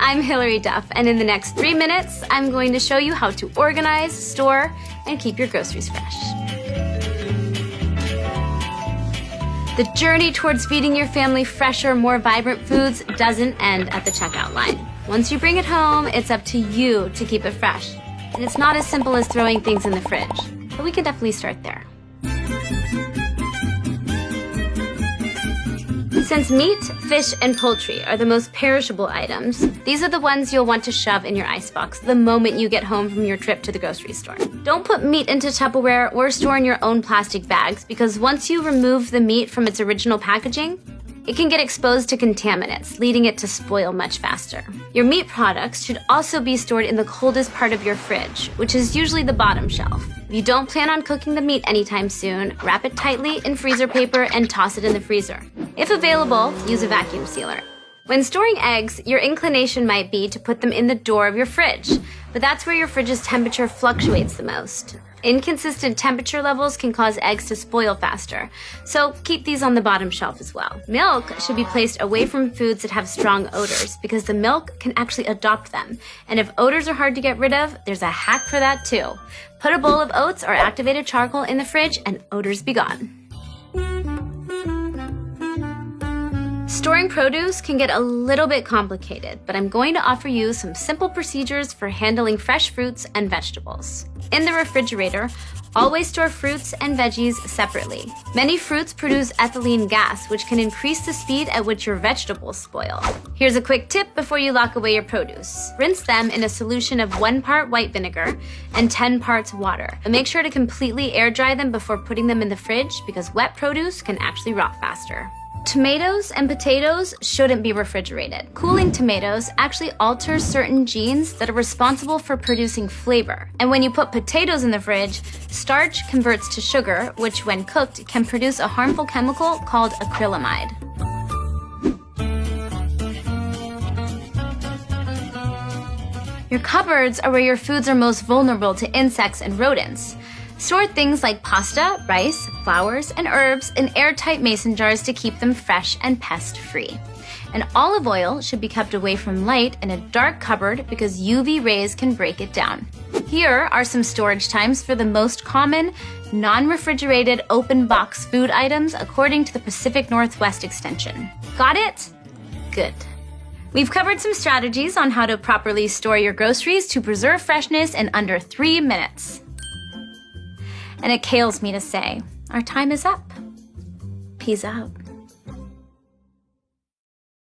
I'm Hilary Duff, and in the next 3 minutes, I'm going to show you how to organize, store, and keep your groceries fresh. The journey towards feeding your family fresher, more vibrant foods doesn't end at the checkout line. Once you bring it home, it's up to you to keep it fresh. And it's not as simple as throwing things in the fridge, but we can definitely start there. Since meat, fish, and poultry are the most perishable items, these are the ones you'll want to shove in your icebox the moment you get home from your trip to the grocery store. Don't put meat into Tupperware or store in your own plastic bags, because once you remove the meat from its original packaging, it can get exposed to contaminants, leading it to spoil much faster. Your meat products should also be stored in the coldest part of your fridge, which is usually the bottom shelf. If you don't plan on cooking the meat anytime soon, wrap it tightly in freezer paper and toss it in the freezer. If available, use a vacuum sealer. When storing eggs, your inclination might be to put them in the door of your fridge, but that's where your fridge's temperature fluctuates the most. Inconsistent temperature levels can cause eggs to spoil faster, so keep these on the bottom shelf as well. Milk should be placed away from foods that have strong odors, because the milk can actually adopt them. And if odors are hard to get rid of, there's a hack for that too. Put a bowl of oats or activated charcoal in the fridge and odors be gone. Storing produce can get a little bit complicated, but I'm going to offer you some simple procedures for handling fresh fruits and vegetables. In the refrigerator, always store fruits and veggies separately. Many fruits produce ethylene gas, which can increase the speed at which your vegetables spoil. Here's a quick tip before you lock away your produce. Rinse them in a solution of 1 part white vinegar and 10 parts water. But make sure to completely air dry them before putting them in the fridge, because wet produce can actually rot faster. Tomatoes and potatoes shouldn't be refrigerated. Cooling tomatoes actually alters certain genes that are responsible for producing flavor. And when you put potatoes in the fridge, starch converts to sugar, which when cooked can produce a harmful chemical called acrylamide. Your cupboards are where your foods are most vulnerable to insects and rodents. Store things like pasta, rice, flowers, and herbs in airtight mason jars to keep them fresh and pest-free. And olive oil should be kept away from light in a dark cupboard, because UV rays can break it down. Here are some storage times for the most common non-refrigerated open box food items according to the Pacific Northwest Extension. Got it? Good. We've covered some strategies on how to properly store your groceries to preserve freshness in under 3 minutes. And it kills me to say, our time is up. Peace out.